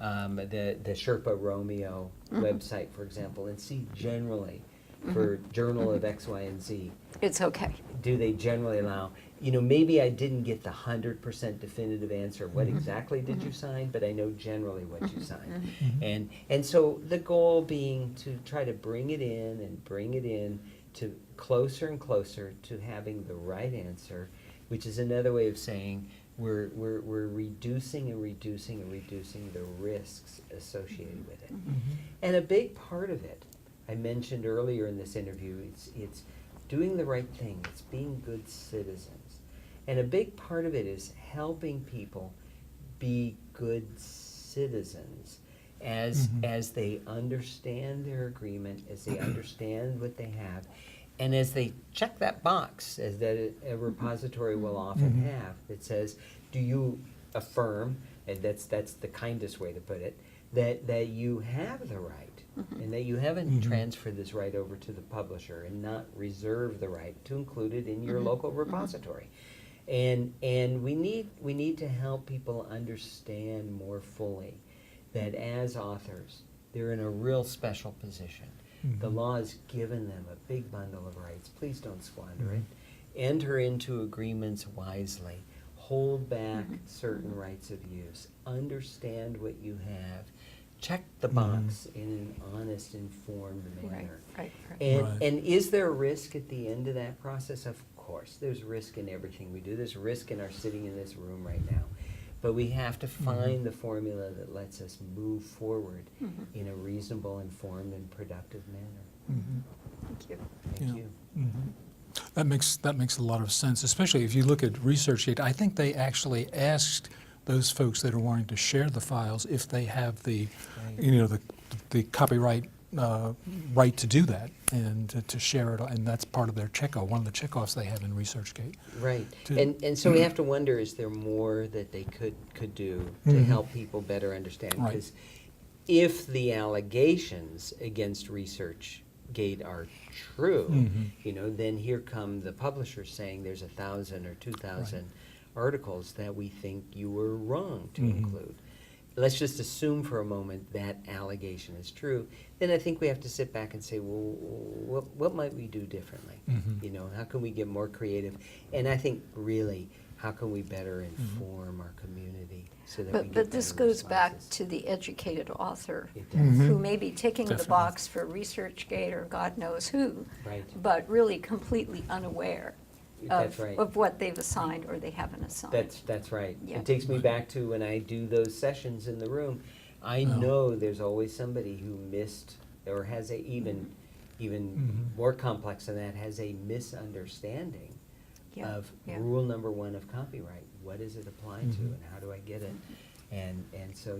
the Sherpa Romeo website, for example, and see generally for Journal of X, Y, and Z. It's okay. Do they generally allow, you know, maybe I didn't get the 100% definitive answer, what exactly did you sign, but I know generally what you signed. And so the goal being to try to bring it in to closer and closer to having the right answer, which is another way of saying we're reducing and reducing and reducing the risks associated with it. And a big part of it, I mentioned earlier in this interview, it's doing the right thing. It's being good citizens. And a big part of it is helping people be good citizens as they understand their agreement, as they understand what they have, and as they check that box, as that a repository will often have, that says, do you affirm, and that's the kindest way to put it, that you have the right, and that you haven't transferred this right over to the publisher and not reserved the right to include it in your local repository. And we need to help people understand more fully that as authors, they're in a real special position. The law has given them a big bundle of rights. Please don't squander it. Enter into agreements wisely. Hold back certain rights of use. Understand what you have. Check the box in an honest, informed manner. Right. And is there a risk at the end of that process? Of course. There's risk in everything we do. There's risk in our sitting in this room right now. But we have to find the formula that lets us move forward in a reasonable, informed, and productive manner. Thank you. Thank you. That makes a lot of sense, especially if you look at ResearchGate. I think they actually asked those folks that are wanting to share the files if they have the, the copyright right to do that and to share it, and that's part of their checkoff, one of the checkoffs they have in ResearchGate. Right. And so we have to wonder, is there more that they could do to help people better understand? Right. Because if the allegations against ResearchGate are true, then here come the publishers saying there's 1,000 or 2,000 articles that we think you were wrong to include. Let's just assume for a moment that allegation is true. Then I think we have to sit back and say, well, what might we do differently? How can we get more creative? And I think really, how can we better inform our community so that we get But this better goes back responses? to the educated author It does. who may be ticking the Definitely. box for ResearchGate or God knows who, Right. but really completely unaware That's right. of what they've assigned or they haven't assigned. That's right. Yeah. It takes me back to when I do those sessions in the room. I know there's always somebody who missed or has a even more complex than that, has a misunderstanding Yeah, of yeah. rule number 1 of copyright. What does it apply to and how do I get it? And so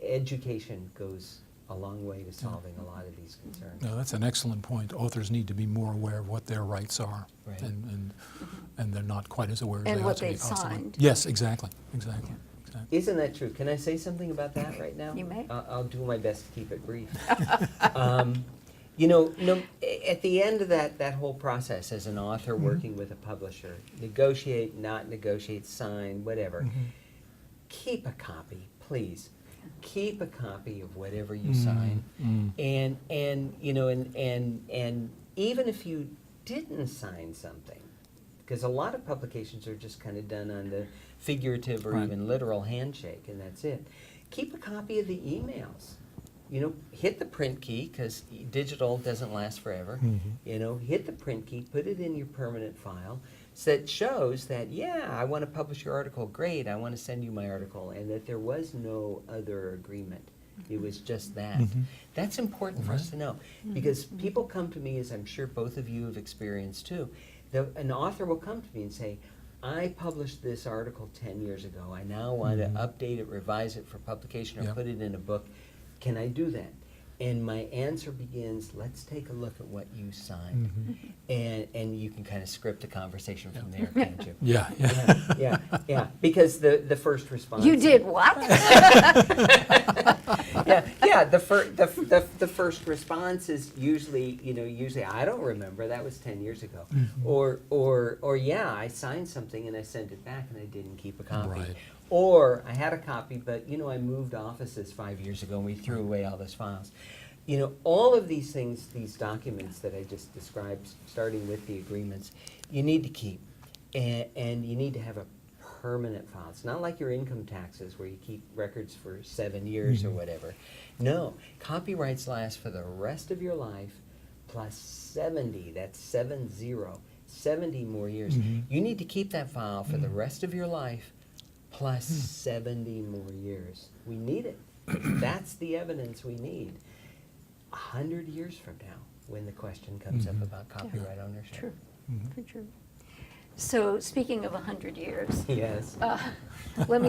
education goes a long way to solving a lot of these concerns. No, that's an excellent point. Authors need to be more aware of what their rights are, Right. and they're not quite as aware as And they what ought to be they've possibly. signed. Yes, exactly. Isn't that true? Can I say something about that right now? You may. I'll do my best to keep it brief. At the end of that whole process, as an author working with a publisher, negotiate, not negotiate, sign, whatever, keep a copy, please. Keep a copy of whatever you sign, and even if you didn't sign something, because a lot of publications are just kind of done on the figurative or Right. even literal handshake, and that's it. Keep a copy of the emails. Hit the print key, because digital doesn't last forever. Hit the print key, put it in your permanent file, so that shows that, I want to publish your article, great, I want to send you my article, and that there was no other agreement. It was just that. That's important for us to know, because people come to me, as I'm sure both of you have experienced too. An author will come to me and say, I published this article 10 years ago. I now want to update it, revise it for publication, or Yep. put it in a book. Can I do that? And my answer begins, let's take a look at what you signed. And you can kind of script a conversation from there, can't you? Yeah. Yeah. Because the first response. You did what? The first response is usually I don't remember, that was 10 years ago. Or I signed something and I sent it back and I didn't keep a copy. Right. Or I had a copy, but I moved offices 5 years ago and we threw away all those files. All of these things, these documents that I just described, starting with the agreements, you need to keep. And you need to have a permanent file. It's not like your income taxes where you keep records for 7 years or whatever. No, copyrights last for the rest of your life plus 70, that's 70 more years. You need to keep that file for the rest of your life plus 70 more years. We need it. That's the evidence we need. 100 years from now, when the question comes up about copyright ownership. True, very true. So speaking of 100 years, Yes. let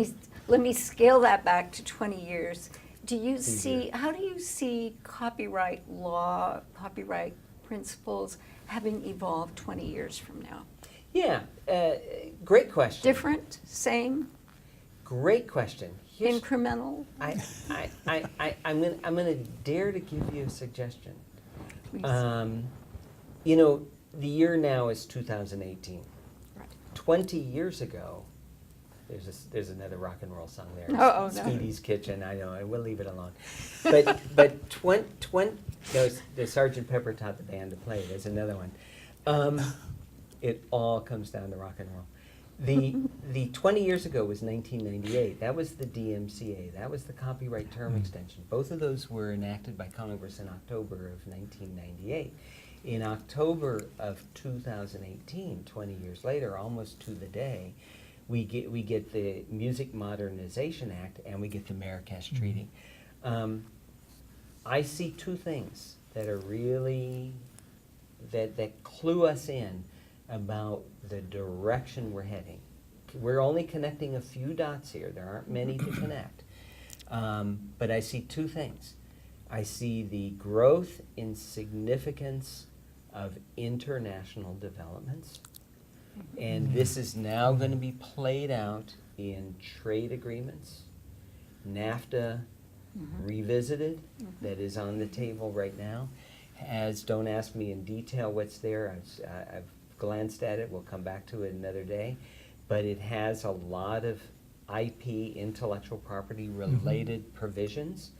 me scale that back to 20 years. Easier. How do you see copyright law, copyright principles having evolved 20 years from now? Yeah, great question. Different, same? Great question. here's incremental? I'm gonna dare to give you a suggestion. Please. You know, the year now is 2018. Right. 20 years ago, there's another rock and roll song there. Oh, no. Scooty's Kitchen. I know. I will leave it alone. But no, the Sgt. Pepper taught the band to play. There's another one. It all comes down to rock and roll. The 20 years ago was 1998. That was the DMCA. That was the copyright term extension. Both of those were enacted by Congress in October of 1998. In October of 2018, 20 years later, almost to the day, we get the Music Modernization Act and we get the Marrakesh Treaty. I see two things that are really that clue us in about the direction we're heading. We're only connecting a few dots here. There aren't many to connect. But I see two things. I see the growth in significance of international developments. And this is now going to be played out in trade agreements, NAFTA revisited, that is on the table right now. Don't ask me in detail what's there. I've glanced at it. We'll come back to it another day. But it has a lot of IP, intellectual property related provisions.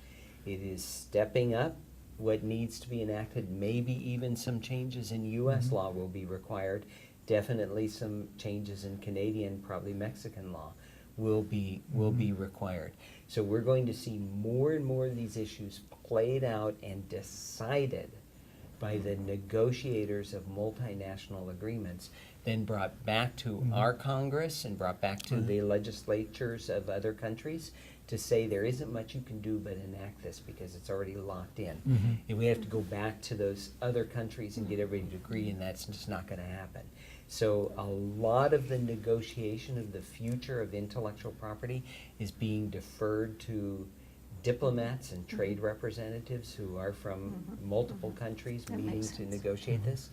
It is stepping up what needs to be enacted. Maybe even some changes in U.S. law will be required. Definitely some changes in Canadian, probably Mexican law will be required. So we're going to see more and more of these issues played out and decided by the negotiators of multinational agreements, then brought back to our Congress and brought back to the legislatures of other countries to say there isn't much you can do but enact this because it's already locked in. And we have to go back to those other countries and get everybody to agree, and that's just not going to happen. So a lot of the negotiation of the future of intellectual property is being deferred to diplomats and trade representatives who are from multiple countries That meeting makes to sense. negotiate this.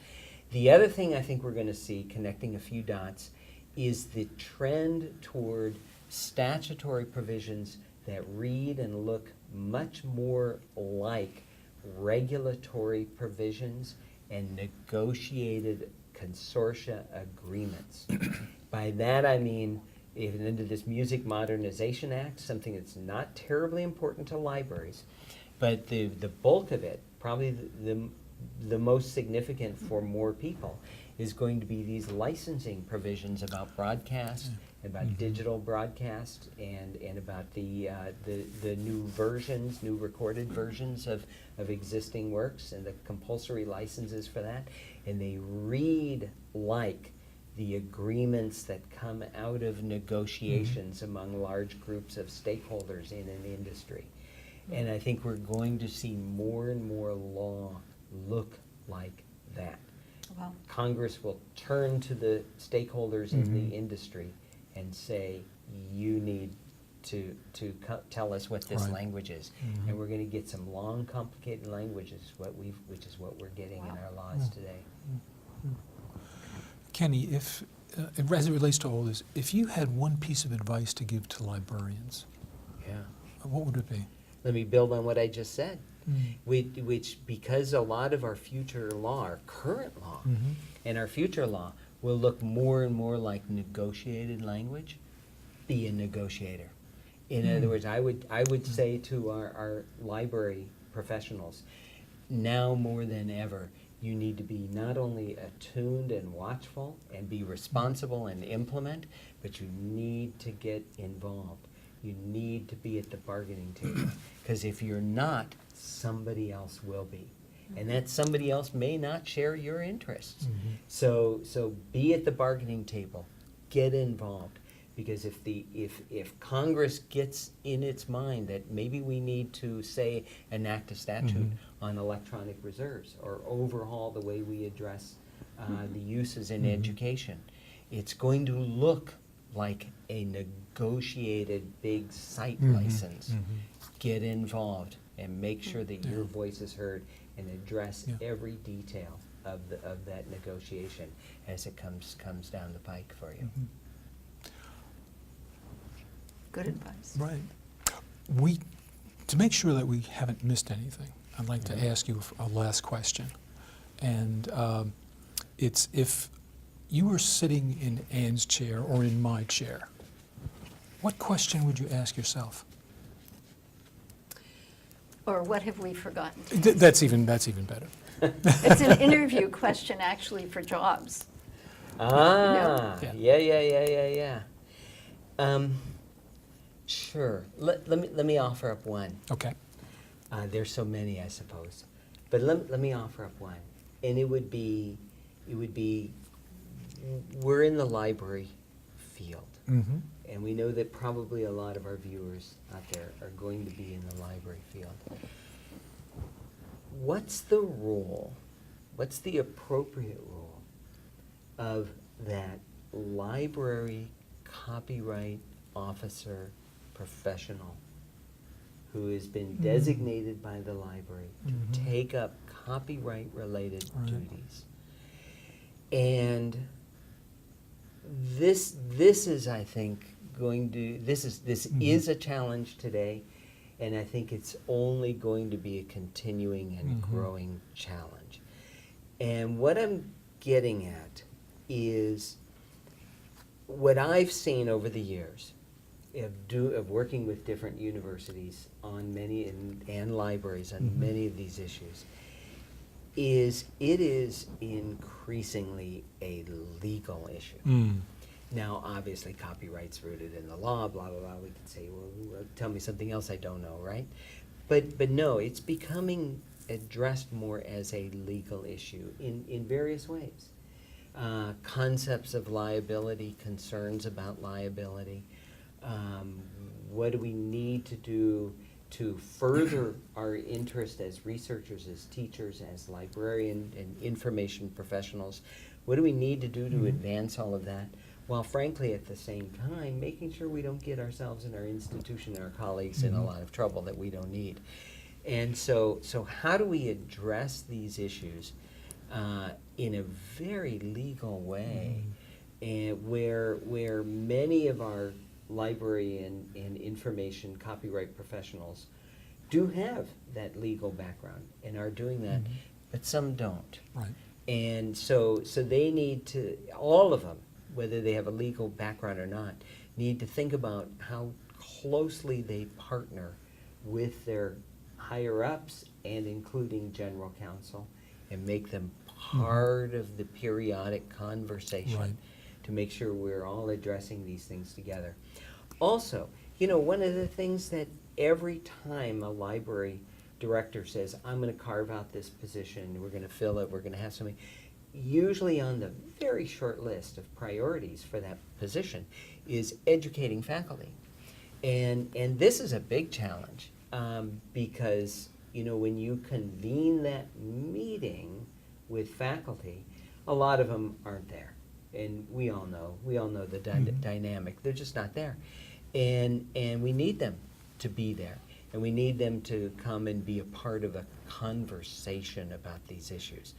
The other thing I think we're going to see, connecting a few dots, is the trend toward statutory provisions that read and look much more like regulatory provisions and negotiated consortia agreements. By that I mean, even under this Music Modernization Act, something that's not terribly important to libraries, but the bulk of it, probably the most significant for more people, is going to be these licensing provisions about broadcast, about digital broadcast, and about the new versions, new recorded versions of existing works, and the compulsory licenses for that. And they read like the agreements that come out of negotiations among large groups of stakeholders in an industry. And I think we're going to see more and more law look like that. Wow. Congress will turn to the stakeholders in the industry and say, you need to tell us what this Right. language is. And we're going to get some long, complicated languages, which is what we're getting in our laws today. Kenny, if, as it relates to all this, if you had one piece of advice to give to librarians, Yeah. what would it be? Let me build on what I just said, which because a lot of our future law, our current law, and our future law will look more and more like negotiated language, be a negotiator. In other words, I would say to our library professionals, now more than ever, you need to be not only attuned and watchful and be responsible and implement, but you need to get involved. You need to be at the bargaining table. Because if you're not, somebody else will be. And that somebody else may not share your interests. So be at the bargaining table. Get involved. Because if Congress gets in its mind that maybe we need to, say, enact a statute on electronic reserves or overhaul the way we address the uses in education, it's going to look like a negotiated big site license. Get involved and make sure that your voice is heard and address every detail of that negotiation as it comes down the pike for you. Good advice. Right. To make sure that we haven't missed anything, I'd like to ask you a last question. And it's, if you were sitting in Ann's chair or in my chair, what question would you ask yourself? Or what have we forgotten? That's even better. It's an interview question, actually, for jobs. Ah, Yeah. yeah. Sure. Let me offer up one. Okay. There's so many, I suppose, but let me offer up one, and it would be, we're in the library field, Mm-hmm. and we know that probably a lot of our viewers out there are going to be in the library field. What's the role? What's the appropriate role of that library copyright officer professional who has been designated by the library to take up copyright-related duties? And this is, I think, this is a challenge today, and I think it's only going to be a continuing and growing challenge. And what I'm getting at is what I've seen over the years of working with different universities on many and libraries on many of these issues, is it is increasingly a legal issue. Now, obviously, copyright's rooted in the law, blah, blah, blah. We can say, well, tell me something else I don't know, right? But no, it's becoming addressed more as a legal issue in various ways. Concepts of liability, concerns about liability. What do we need to do to further our interest as researchers, as teachers, as librarian and information professionals? What do we need to do to advance all of that? While frankly, at the same time, making sure we don't get ourselves and our institution and our colleagues in a lot of trouble that we don't need. And so how do we address these issues in a very legal way, and where many of our library and information copyright professionals do have that legal background and are doing that, but some don't. Right. And so they need to, all of them, whether they have a legal background or not, need to think about how closely they partner with their higher-ups and including general counsel, and make them part of the periodic conversation. Right. To make sure we're all addressing these things together. Also, one of the things that every time a library director says, I'm going to carve out this position, we're going to fill it, we're going to have something, usually on the very short list of priorities for that position is educating faculty. And this is a big challenge because, when you convene that meeting with faculty, a lot of them aren't there. And we all know the dynamic. They're just not there. And we need them to be there. And we need them to come and be a part of a conversation about these issues.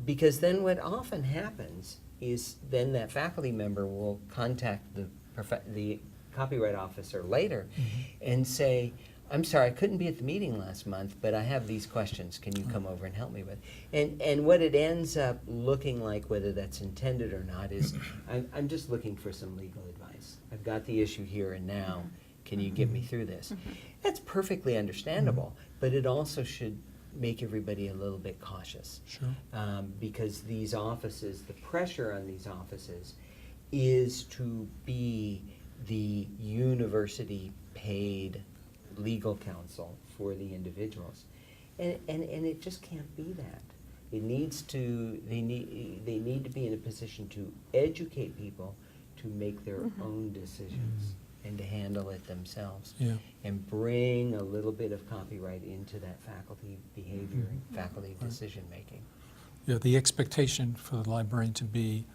Because then what often happens is then that faculty member will contact the copyright officer later and say, I'm sorry, I couldn't be at the meeting last month, but I have these questions. Can you come over and help me with? And what it ends up looking like, whether that's intended or not, is I'm just looking for some legal advice. I've got the issue here and now. Can you get me through this? That's perfectly understandable, but it also should make everybody a little bit cautious. Sure. Because these offices, the pressure on these offices is to be the university paid legal counsel for the individuals, and it just can't be that. It needs to. They need to be in a position to educate people to make their own decisions and to handle it themselves, and bring a little bit of copyright into that faculty behavior and faculty decision making. Yeah, the expectation for the librarian to be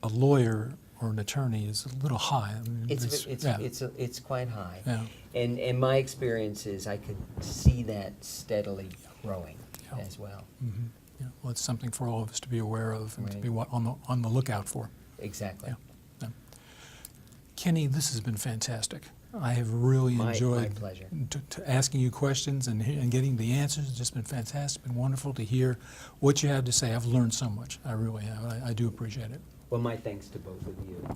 a lawyer or an attorney is a little high. I mean, It's quite high. Yeah. And my experience is I could see that steadily growing as well. Yeah, well, it's something for all of us to be aware of and to be Right. on the lookout for. Exactly. Yeah. Kenny, this has been fantastic. I have really My enjoyed pleasure. asking you questions and getting the answers. It's just been fantastic, been wonderful to hear what you have to say. I've learned so much. I really have. I do appreciate it. Well, my thanks to both of you.